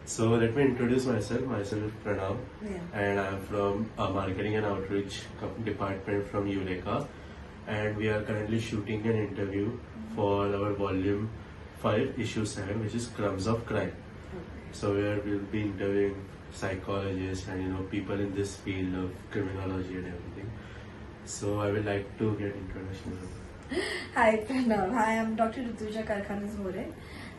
So let me introduce myself. Myself is Pranav, Yeah. and I'm from Marketing and Outreach Department from Eureka, and we are currently shooting an interview for our Volume 5, Issue 7, which is Crumbs of Crime. So where we'll be interviewing psychologists and people in this field of criminology and everything. So I would like to get introduction. Hi Pranav. Hi, I'm Dr. Ruttuja Karkhanis More.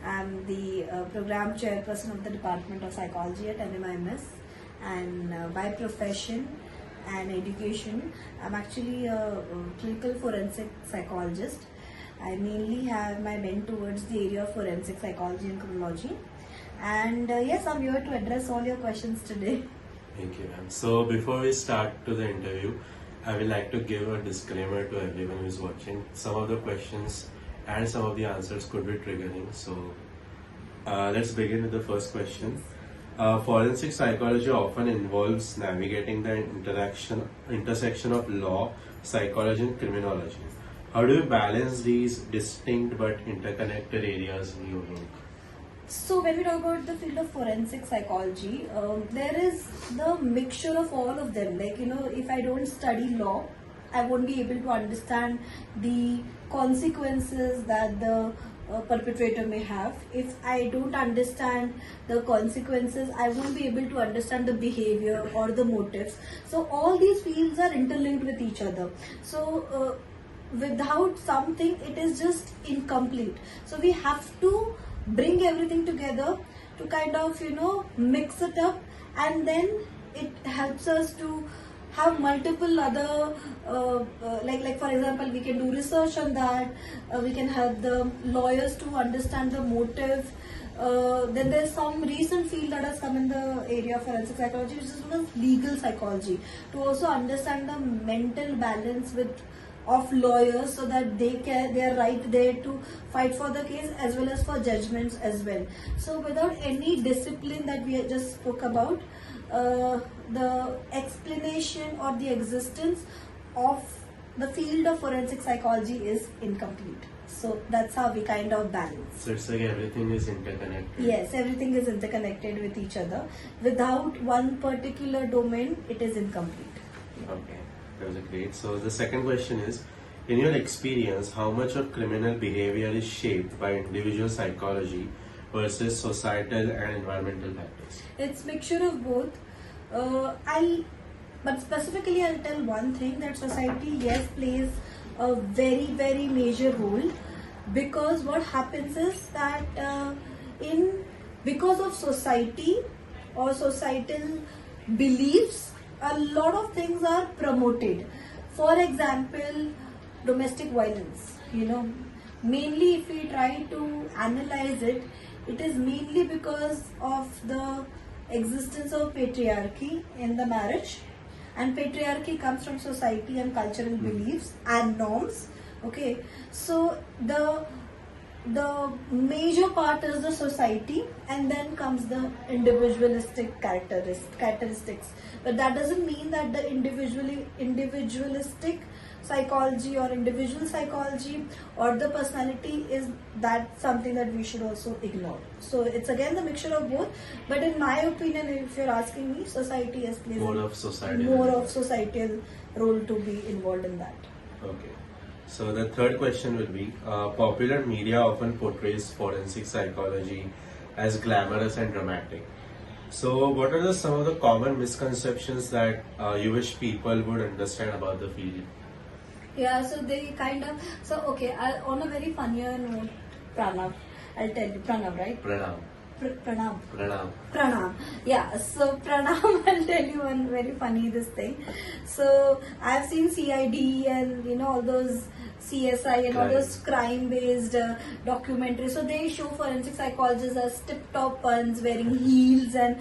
I'm the program chairperson of the Department of Psychology at NMIMS, and by profession and education, I'm actually a clinical forensic psychologist. I mainly have my bent towards the area of forensic psychology and criminology. And yes, I'm here to address all your questions today. Thank you, ma'am. So before we start to the interview, I would like to give a disclaimer to everyone who is watching. Some of the questions and some of the answers could be triggering. So let's begin with the first question. Forensic psychology often involves navigating the intersection of law, psychology, and criminology. How do you balance these distinct but interconnected areas in your work? So when we talk about the field of forensic psychology, there is the mixture of all of them. Like, if I don't study law, I won't be able to understand the consequences that the perpetrator may have. If I don't understand the consequences, I won't be able to understand the behavior or the motives. So all these fields are interlinked with each other. So without something, it is just incomplete. So we have to bring everything together to kind of mix it up, and then it helps us to have multiple other like for example, we can do research on that. We can help the lawyers to understand the motive. Then there's some recent field that has come in the area of forensic psychology, which is known as legal psychology, to also understand the mental balance of lawyers, so that they are right there to fight for the case as well as for judgments as well. So without any discipline that we just spoke about, the explanation or the existence of the field of forensic psychology is incomplete. So that's how we kind of balance. So it's like everything is interconnected. Yes, everything is interconnected with each other. Without one particular domain, it is incomplete. Okay. That was great. So the second question is, in your experience, how much of criminal behavior is shaped by individual psychology versus societal and environmental factors? It's mixture of both. But specifically I'll tell one thing, that society, yes, plays a very, very major role, because what happens is that because of society or societal beliefs, a lot of things are promoted. For example, domestic violence, mainly if we try to analyze it, it is mainly because of the existence of patriarchy in the marriage, and patriarchy comes from society and cultural beliefs and norms. Okay, so the major part is the society, and then comes the individualistic characteristics. But that doesn't mean that the individualistic psychology or individual psychology or the personality is that something that we should also ignore. So it's again the mixture of both. But in my opinion, if you're asking me, society has plays more of societal role to be involved in that. Okay. So the third question will be, popular media often portrays forensic psychology as glamorous and dramatic. So what are some of the common misconceptions that you wish people would understand about the field? Yeah, so they okay, on a very funnier note, Pranav, I'll tell you, Pranav, right? Pranam. Yeah, so Pranam, I'll tell you one very funny this thing. So I've seen CID and all those CSI and all those crime-based documentaries. So they show forensic psychologists as tip-top ones, wearing heels and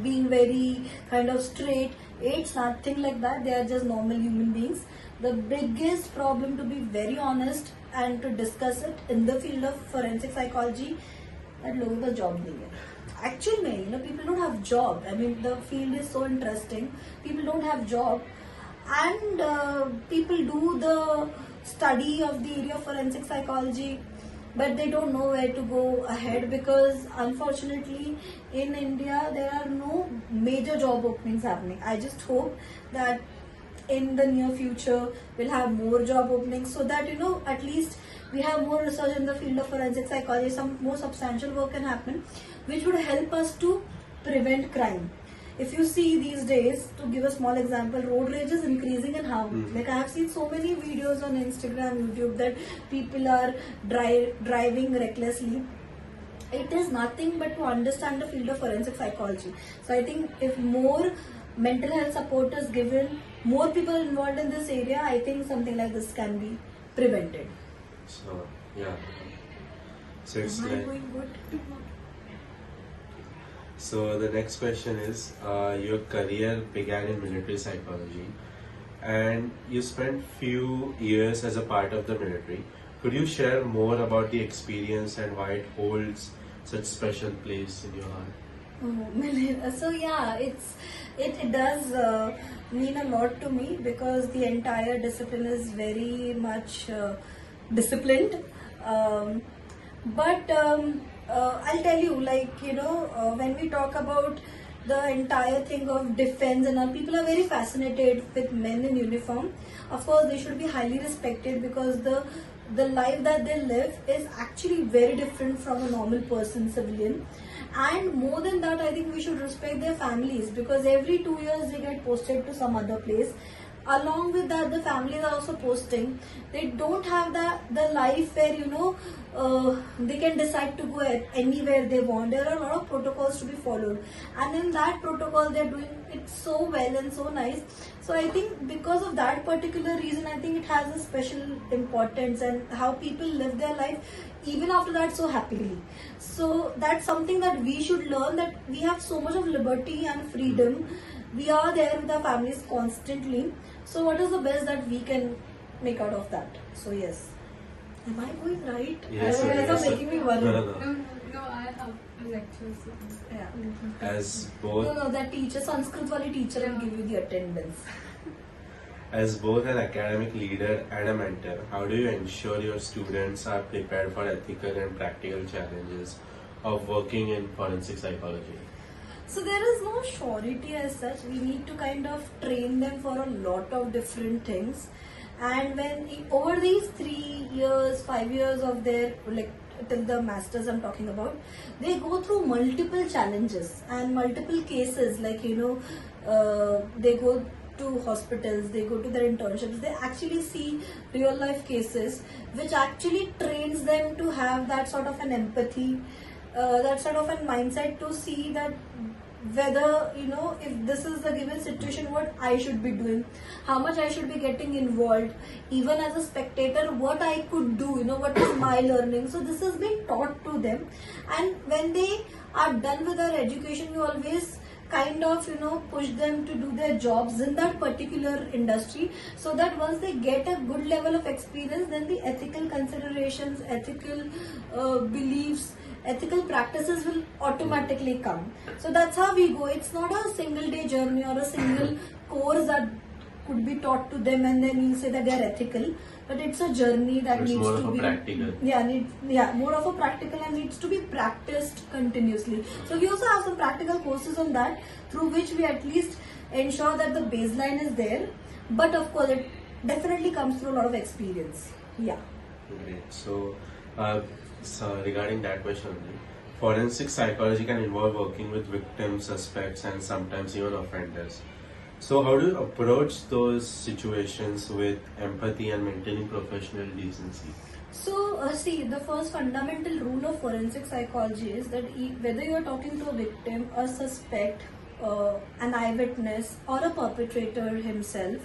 being very kind of straight. It's nothing like that. They are just normal human beings. The biggest problem, to be very honest and to discuss it in the field of forensic psychology, that लोगों का job नहीं है. Actually में, people don't have job. I mean, the field is so interesting. People don't have job, and people do the study of the area of forensic psychology but they don't know where to go ahead, because unfortunately in India there are no major job openings happening. I just hope that in the near future we'll have more job openings, so that at least we have more research in the field of forensic psychology, some more substantial work can happen which would help us to prevent crime. If you see these days, to give a small example, road rage is increasing in harm. Like I have seen so many videos on Instagram, YouTube, that people are driving recklessly. It is nothing but to understand the field of forensic psychology. So I think if more mental health support is given, more people involved in this area, I think something like this can be prevented. So yeah. So it's Am I like. going good? So the next question is, your career began in military psychology, and you spent few years as a part of the military. Could you share more about the experience and why it holds such special place in your heart? So yeah, it does mean a lot to me, because the entire discipline is very much disciplined. But I'll tell you, when we talk about the entire thing of defense and all, people are very fascinated with men in uniform. Of course, they should be highly respected, because the life that they live is actually very different from a normal person, civilian. And more than that, I think we should respect their families, because every 2 years they get posted to some other place. Along with that, the families are also posting. They don't have the life where they can decide to go anywhere they want. There are a lot of protocols to be followed, and in that protocol they're doing it so well and so nice. So I think because of that particular reason, I think it has a special importance, and how people live their life even after that so happily. So that's something that we should learn, that we have so much of liberty and freedom. We are there with our families constantly. So what is the best that we can make out of that? So yes. Am I going right? Yes, You guys yes, are making me worry. No, I have a lecture. So. Yeah. As both No, that teacher, Sanskrit wali teacher will give you the attendance. As both an academic leader and a mentor, how do you ensure your students are prepared for ethical and practical challenges of working in forensic psychology? So there is no surety as such. We need to kind of train them for a lot of different things. And when over these 3 years, 5 years of their, till the masters I'm talking about, they go through multiple challenges and multiple cases. They go to hospitals, they go to their internships, they actually see real life cases, which actually trains them to have that sort of an empathy, that sort of a mindset to see that whether if this is the given situation, what I should be doing, how much I should be getting involved, even as a spectator, what I could do, what is my learning. So this is being taught to them, and when they are done with their education, we always kind of push them to do their jobs in that particular industry, so that once they get a good level of experience, then the ethical considerations, ethical beliefs, ethical practices will automatically come. So that's how we go. It's not a single day journey or a single course that could be taught to them and then you say that they are ethical, but it's a journey that It's needs more to of a be practical. more of a practical, and needs to be practiced continuously. So we also have some practical courses on that, through which we at least ensure that the baseline is there, but of course it definitely comes through a lot of experience. Yeah. Great. So regarding that question only, forensic psychology can involve working with victims, suspects, and sometimes even offenders. So how do you approach those situations with empathy and maintaining professional decency? So, see, the first fundamental rule of forensic psychology is that whether you are talking to a victim, a suspect, an eyewitness, or a perpetrator himself,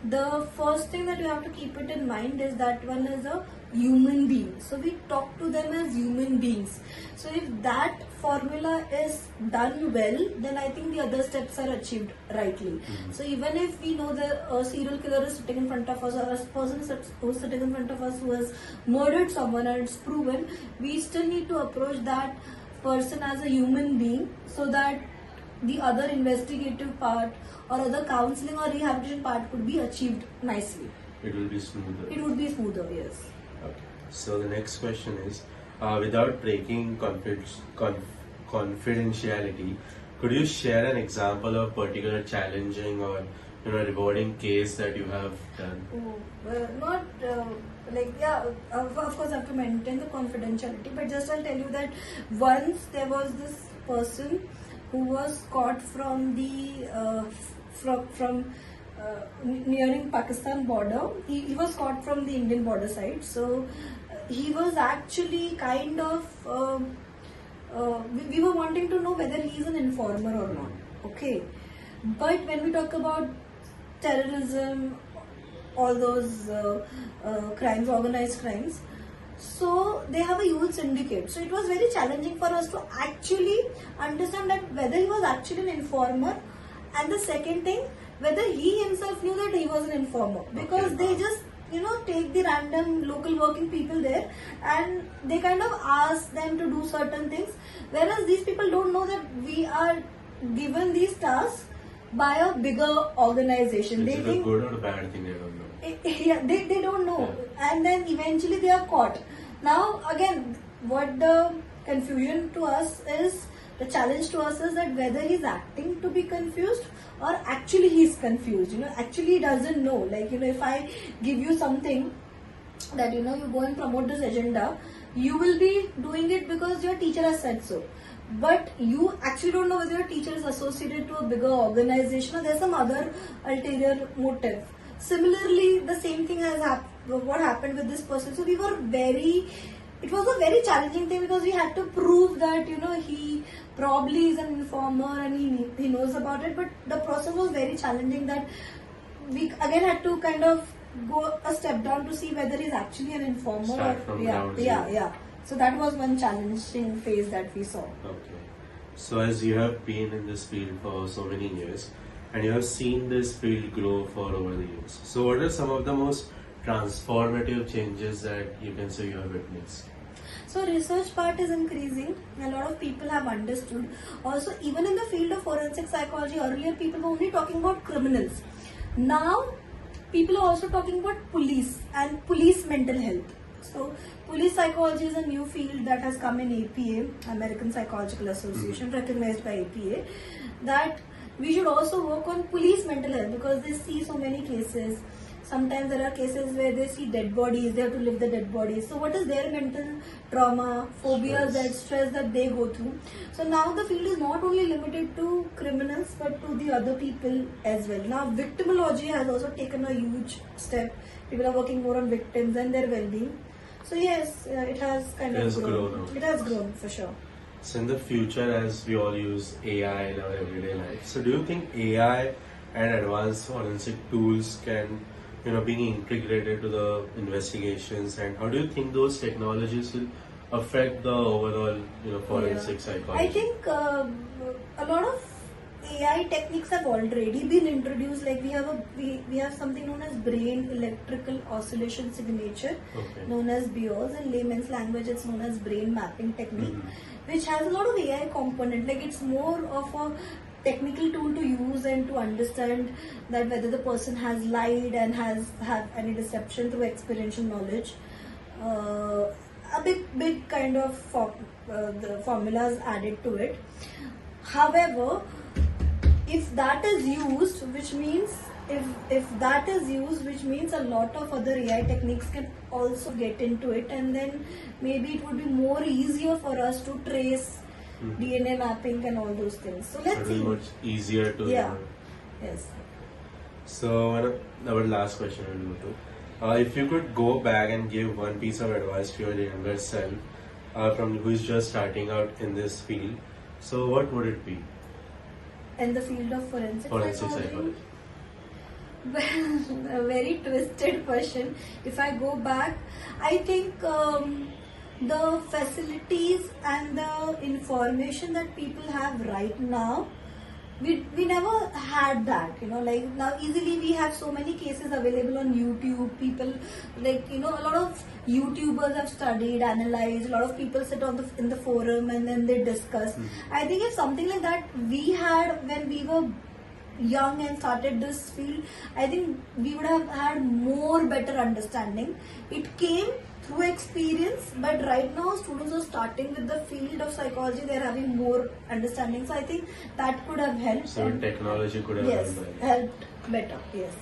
the first thing that you have to keep it in mind is that one is a human being. So we talk to them as human beings. So if that formula is done well, then I think the other steps are achieved rightly. So even if we know the serial killer is sitting in front of us, or a person who's sitting in front of us who has murdered someone and it's proven, we still need to approach that person as a human being, so that the other investigative part or other counseling or rehabilitation part could be achieved nicely. It will be smoother. It would be smoother, yes. Okay. So the next question is, without breaking confidentiality, could you share an example of particular challenging or rewarding case that you have done? Oh, not like yeah. Of course, I have to maintain the confidentiality. But just I'll tell you that once there was this person who was caught from the nearing Pakistan border. He was caught from the Indian border side. So he was actually kind of. We were wanting to know whether he is an informer or not. Okay, but when we talk about terrorism, all those crimes, organized crimes, so they have a huge syndicate. So it was very challenging for us to actually understand that whether he was actually an informer, and the second thing, whether he himself knew that he was an informer, because they just take the random local working people there and they kind of ask them to do certain things, whereas these people don't know that we are given these tasks by a bigger organization. Is it a good or bad thing? I don't know. Yeah, they don't know, and then eventually they are caught. Now again, what the confusion to us is, the challenge to us is that whether he's acting to be confused or actually he's confused. Actually he doesn't know. Like if I give you something that you go and promote this agenda, you will be doing it because your teacher has said so. But you actually don't know whether your teacher is associated to a bigger organization or there's some other ulterior motive. Similarly, the same thing has what happened with this person. So it was a very challenging thing because we had to prove that he probably is an informer and he knows about it. But the process was very challenging, that we again had to kind of go a step down to see whether he's actually an informer. Start from ground zero. Yeah. So that was one challenging phase that we saw. Okay. So as you have been in this field for so many years and you have seen this field grow for over the years, so what are some of the most transformative changes that you can say you have witnessed? So research part is increasing. A lot of people have understood. Also, even in the field of forensic psychology, earlier people were only talking about criminals. Now, people are also talking about police and police mental health. So, police psychology is a new field that has come in APA, American Psychological Association, recognized by APA, that we should also work on police mental health because they see so many cases. Sometimes there are cases where they see dead bodies, they have to live the dead bodies. So what is their mental trauma, phobias, that stress that they go through? So now the field is not only limited to criminals but to the other people as well. Now victimology has also taken a huge step. People are working more on victims and their well-being. So yes, it has kind of grown. It has grown for sure. So in the future, as we all use AI in our everyday life, so do you think AI and advanced forensic tools can being integrated to the investigations, and how do you think those technologies will affect the overall forensic psychology? I think a lot of AI techniques have already been introduced. Like we have something known as brain electrical oscillation signature, known as BEOS. In layman's language, it's known as brain mapping technique, which has a lot of AI component. Like it's more of a technical tool to use and to understand that whether the person has lied and have any deception through experiential knowledge. A big kind of the formulas added to it. However, if that is used, which means a lot of other AI techniques can also get into it, and then maybe it would be more easier for us to trace DNA mapping and all those things. So let's see. Much easier to. Yeah. Yes. So our last question will go to, if you could go back and give one piece of advice to your younger self, from who is just starting out in this field, so what would it be? In the field of forensic psychology. Psychology. A very twisted question. If I go back, I think the facilities and the information that people have right now, we never had that. Like now easily we have so many cases available on YouTube. People a lot of YouTubers have studied, analyzed. A lot of people sit in the forum and then they discuss. I think if something like that we had when we were young and started this field, I think we would have had more better understanding. It came through experience, but right now students are starting with the field of psychology, they're having more understanding, so I think that could have helped. So technology could have yes, helped. helped better, yes.